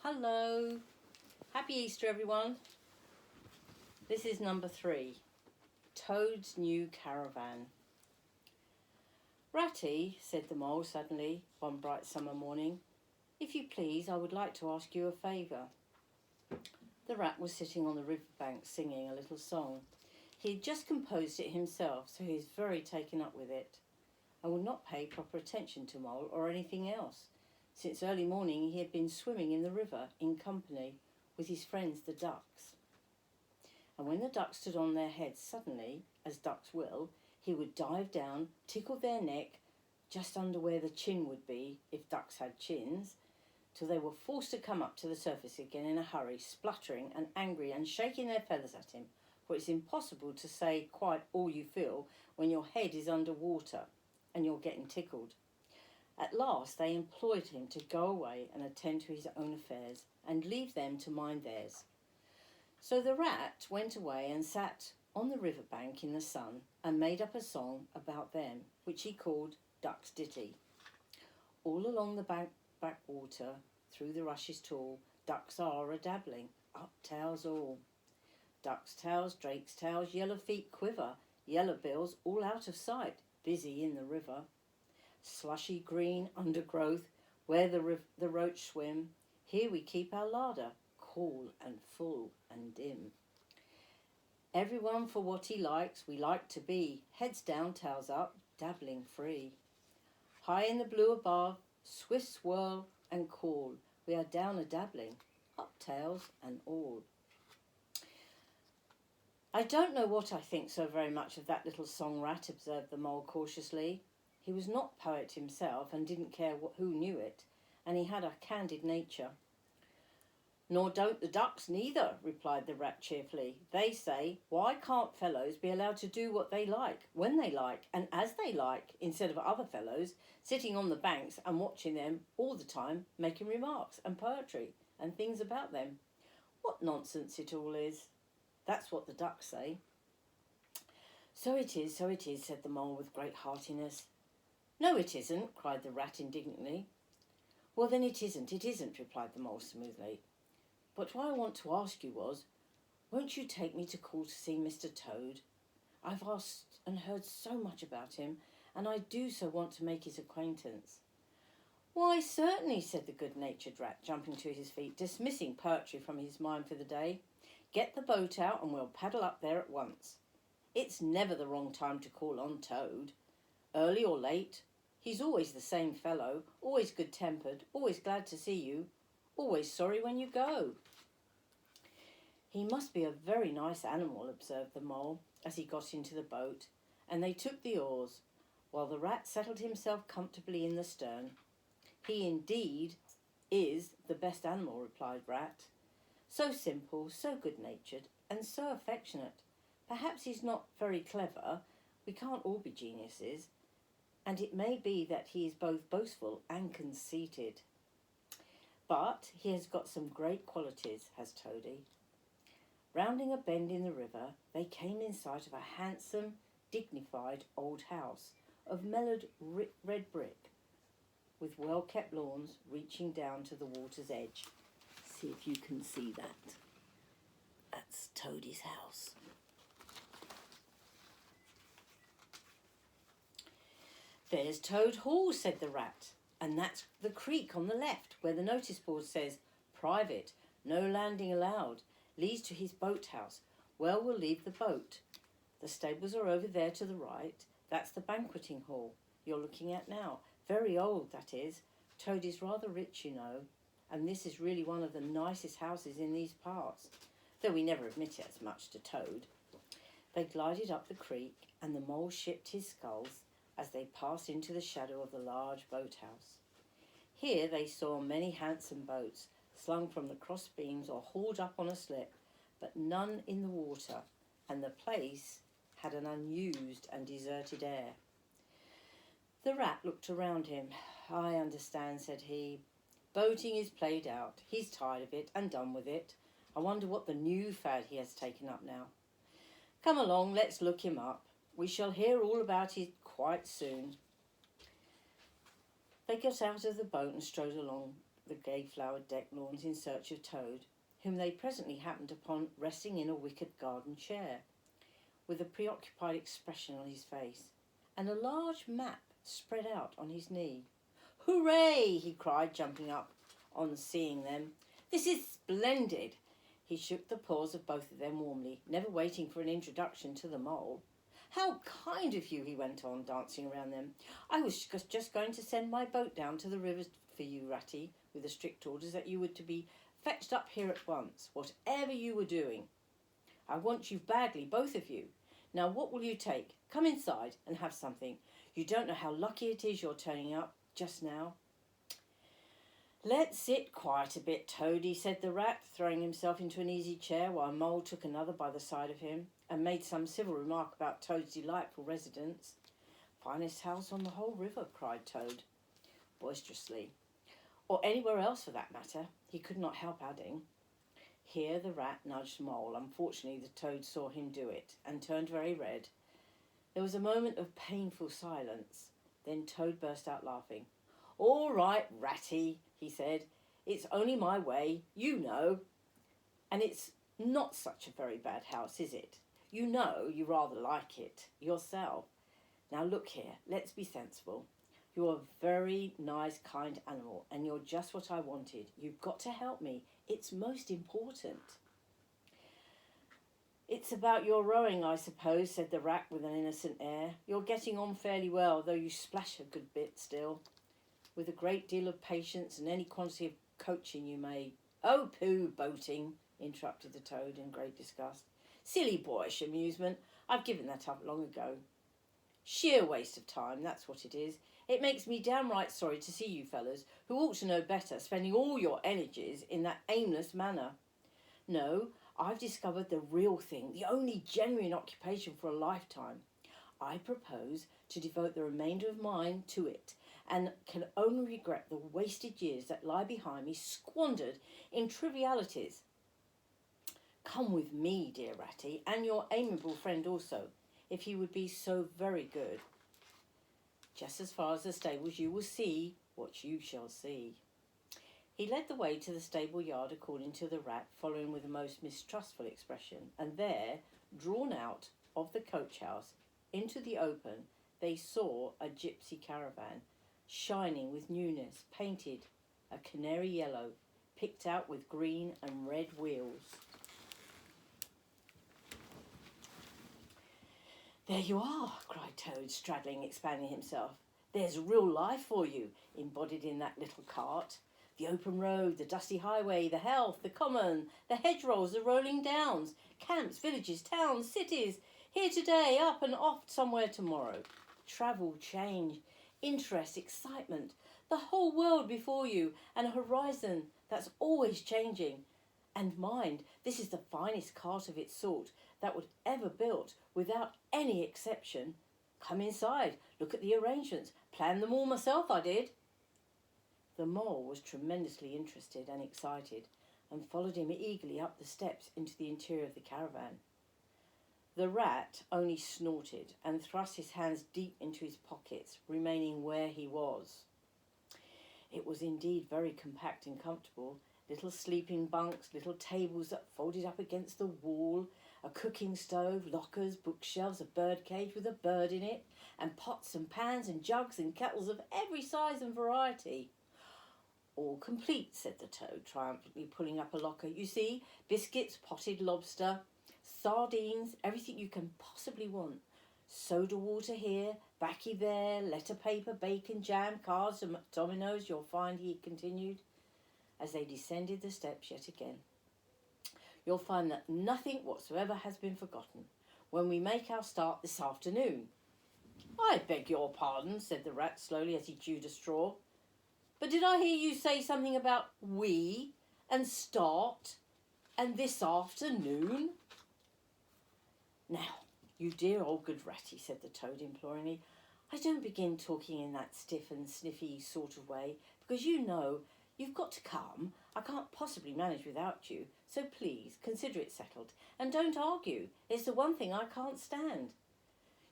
Hello, happy Easter everyone. This is number 3, Toad's New Caravan. Ratty, said the mole suddenly one bright summer morning, if you please, I would like to ask you a favour. The rat was sitting on the riverbank singing a little song. He had just composed it himself, so he was very taken up with it. I would not pay proper attention to Mole or anything else. Since early morning he had been swimming in the river in company with his friends the ducks. And when the ducks stood on their heads suddenly, as ducks will, he would dive down, tickle their neck, just under where the chin would be if ducks had chins, till they were forced to come up to the surface again in a hurry, spluttering and angry and shaking their feathers at him, for it's impossible to say quite all you feel when your head is under water and you're getting tickled. At last they implored him to go away and attend to his own affairs and leave them to mind theirs. So the rat went away and sat on the riverbank in the sun and made up a song about them, which he called Duck's Ditty. All along the backwater, through the rushes tall, ducks are a-dabbling, up tails all. Ducks' tails, drakes' tails, yellow feet quiver, yellow bills all out of sight, busy in the river. Slushy green undergrowth, where the roach swim, here we keep our larder, cool and full and dim. Everyone for what he likes, we like to be, heads down, tails up, dabbling free. High in the blue above, swift swirl and call, we are down a-dabbling, up tails and all. I don't know what I think so very much of that little song rat, observed the mole cautiously. He was not poet himself and didn't care who knew it, and he had a candid nature. Nor don't the ducks neither, replied the rat cheerfully. They say, why can't fellows be allowed to do what they like, when they like, and as they like, instead of other fellows sitting on the banks and watching them all the time, making remarks and poetry and things about them? What nonsense it all is. That's what the ducks say. So it is, said the mole with great heartiness. No, it isn't, cried the rat indignantly. Well, then it isn't, replied the mole smoothly. But what I want to ask you was, won't you take me to call to see Mr. Toad? I've asked and heard so much about him, and I do so want to make his acquaintance. Why, certainly, said the good-natured rat, jumping to his feet, dismissing poetry from his mind for the day. Get the boat out and we'll paddle up there at once. It's never the wrong time to call on Toad. Early or late, he's always the same fellow, always good-tempered, always glad to see you, always sorry when you go. He must be a very nice animal, observed the mole, as he got into the boat, and they took the oars, while the rat settled himself comfortably in the stern. He indeed is the best animal, replied Rat. So simple, so good-natured, and so affectionate. Perhaps he's not very clever, we can't all be geniuses, and it may be that he is both boastful and conceited. But he has got some great qualities, has Toady. Rounding a bend in the river, they came in sight of a handsome, dignified old house of mellowed red brick, with well-kept lawns reaching down to the water's edge. See if you can see that. That's Toady's house. There's Toad Hall, said the rat, and that's the creek on the left, where the notice board says, private, no landing allowed, leads to his boathouse. Well, we'll leave the boat. The stables are over there to the right. That's the banqueting hall you're looking at now. Very old, that is. Toad is rather rich, you know, and this is really one of the nicest houses in these parts, though we never admit it as much to Toad. They glided up the creek, and the mole shipped his sculls as they passed into the shadow of the large boathouse. Here they saw many handsome boats, slung from the cross beams or hauled up on a slip, but none in the water, and the place had an unused and deserted air. The rat looked around him. I understand, said he. Boating is played out. He's tired of it and done with it. I wonder what the new fad he has taken up now. Come along, let's look him up. We shall hear all about it quite soon. They got out of the boat and strode along the gay-flowered deck lawns in search of Toad, whom they presently happened upon resting in a wicker garden chair, with a preoccupied expression on his face, and a large map spread out on his knee. "Hooray!" he cried, jumping up on seeing them. "This is splendid!" He shook the paws of both of them warmly, never waiting for an introduction to the mole. "How kind of you," he went on, dancing around them. "I was just going to send my boat down to the river for you, Ratty, with the strict orders that you were to be fetched up here at once, whatever you were doing. I want you badly, both of you. Now what will you take? Come inside and have something. You don't know how lucky it is you're turning up just now." "Let's sit quiet a bit, Toady," said the Rat, throwing himself into an easy chair while Mole took another by the side of him and made some civil remark about Toad's delightful residence. "Finest house on the whole river," cried Toad, boisterously. "Or anywhere else for that matter," he could not help adding. Here the Rat nudged Mole. Unfortunately, the Toad saw him do it and turned very red. There was a moment of painful silence. Then Toad burst out laughing. "All right, Ratty," he said. "It's only my way, you know. And it's not such a very bad house, is it? You know you rather like it yourself. Now look here, let's be sensible. You're a very nice, kind animal, and you're just what I wanted. You've got to help me. It's most important." "It's about your rowing, I suppose," said the Rat with an innocent air. "You're getting on fairly well, though you splash a good bit still. With a great deal of patience and any quantity of coaching you may—" "Oh, pooh, boating," interrupted the Toad in great disgust. "Silly boyish amusement. I've given that up long ago. Sheer waste of time, that's what it is. It makes me downright sorry to see you fellas, who ought to know better, spending all your energies in that aimless manner. No, I've discovered the real thing, the only genuine occupation for a lifetime. I propose to devote the remainder of mine to it, and can only regret the wasted years that lie behind me, squandered in trivialities. Come with me, dear Ratty, and your amiable friend also, if he would be so very good. Just as far as the stables you will see what you shall see." He led the way to the stable yard according to the Rat, following with a most mistrustful expression, and there, drawn out of the coach house into the open, they saw a gypsy caravan, shining with newness, painted a canary yellow, picked out with green and red wheels. "There you are," cried Toad, straddling, expanding himself. "There's real life for you, embodied in that little cart. The open road, the dusty highway, the heath, the common, the hedgerows, the rolling downs, camps, villages, towns, cities, here today, up and off somewhere tomorrow. Travel, change, interest, excitement, the whole world before you, and a horizon that's always changing. And mind, this is the finest cart of its sort that was ever built, without any exception. Come inside, look at the arrangements, planned them all myself, I did." The Mole was tremendously interested and excited, and followed him eagerly up the steps into the interior of the caravan. The Rat only snorted and thrust his hands deep into his pockets, remaining where he was. It was indeed very compact and comfortable. Little sleeping bunks, little tables that folded up against the wall, a cooking stove, lockers, bookshelves, a bird cage with a bird in it, and pots and pans and jugs and kettles of every size and variety. "All complete," said the Toad, triumphantly pulling up a locker. "You see, biscuits, potted lobster, sardines, everything you can possibly want. Soda water here, baccy there, letter paper, bacon, jam, cards, and dominoes, you'll find," he continued, as they descended the steps yet again. "You'll find that nothing whatsoever has been forgotten when we make our start this afternoon." "I beg your pardon," said the Rat slowly as he chewed a straw. "But did I hear you say something about we and start and this afternoon?" "Now, you dear old good Ratty," said the Toad imploringly, "I don't begin talking in that stiff and sniffy sort of way, because you know you've got to come. I can't possibly manage without you, so please consider it settled, and don't argue. It's the one thing I can't stand.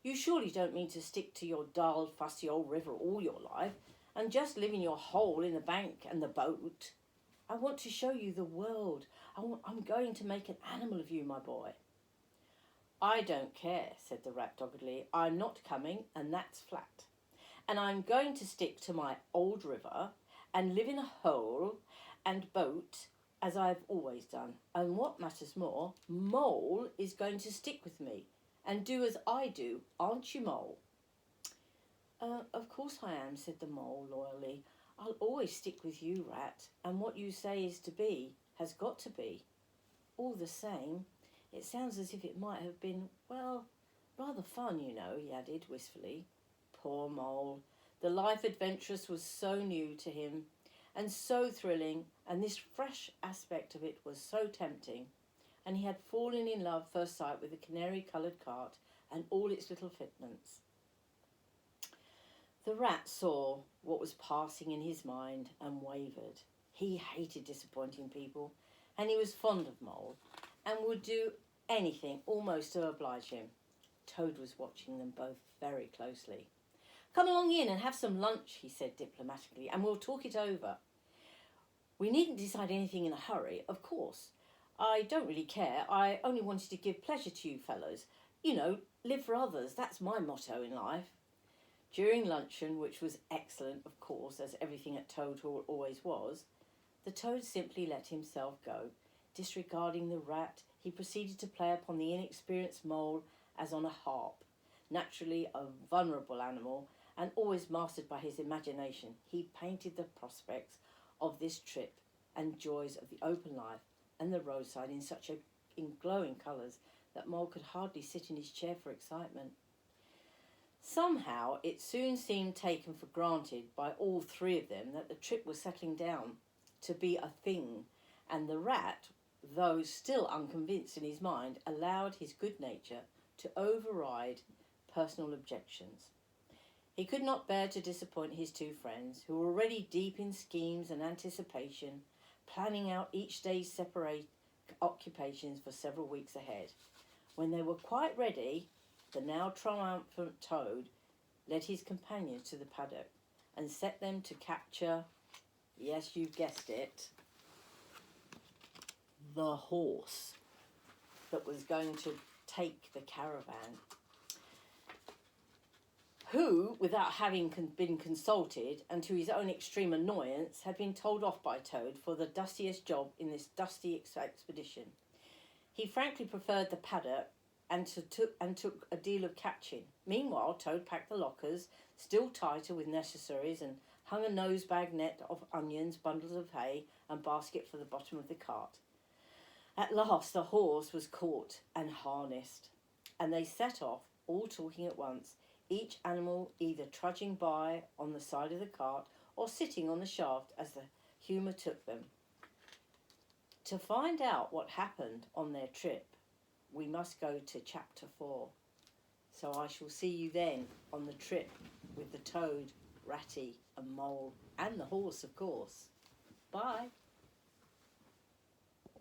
You surely don't mean to stick to your dull, fussy old river all your life, and just live in your hole in the bank and the boat. I want to show you the world. I'm going to make an animal of you, my boy." "I don't care," said the rat doggedly. "I'm not coming, and that's flat. And I'm going to stick to my old river and live in a hole and boat as I've always done. And what matters more, Mole is going to stick with me and do as I do, aren't you, Mole?" Of course I am," said the Mole loyally. "I'll always stick with you, Rat, and what you say is to be has got to be. All the same, it sounds as if it might have been, well, rather fun, you know," he added wistfully. Poor Mole. The life adventurous was so new to him and so thrilling, and this fresh aspect of it was so tempting, and he had fallen in love first sight with the canary-coloured cart and all its little fitments. The rat saw what was passing in his mind and wavered. He hated disappointing people, and he was fond of Mole, and would do anything almost to oblige him. Toad was watching them both very closely. "Come along in and have some lunch," he said diplomatically, "and we'll talk it over. We needn't decide anything in a hurry, of course. I don't really care. I only wanted to give pleasure to you fellows. You know, live for others. That's my motto in life." During luncheon, which was excellent, of course, as everything at Toad Hall always was, the Toad simply let himself go. Disregarding the rat, he proceeded to play upon the inexperienced Mole as on a harp. Naturally a vulnerable animal, and always mastered by his imagination, he painted the prospects of this trip and joys of the open life and the roadside in glowing colours that Mole could hardly sit in his chair for excitement. Somehow it soon seemed taken for granted by all three of them that the trip was settling down to be a thing, and the rat, though still unconvinced in his mind, allowed his good nature to override personal objections. He could not bear to disappoint his two friends, who were already deep in schemes and anticipation, planning out each day's separate occupations for several weeks ahead. When they were quite ready, the now triumphant Toad led his companions to the paddock and set them to capture, yes, you guessed it, the horse that was going to take the caravan, who, without having been consulted, and to his own extreme annoyance, had been told off by Toad for the dustiest job in this dusty expedition. He frankly preferred the paddock and took a deal of catching. Meanwhile, Toad packed the lockers, still tighter with necessaries, and hung a nosebag net of onions, bundles of hay, and basket for the bottom of the cart. At last the horse was caught and harnessed, and they set off, all talking at once, each animal either trudging by on the side of the cart or sitting on the shaft as the humour took them. To find out what happened on their trip, we must go to chapter 4. So I shall see you then on the trip with the Toad, Ratty and Mole, and the horse, of course. Bye.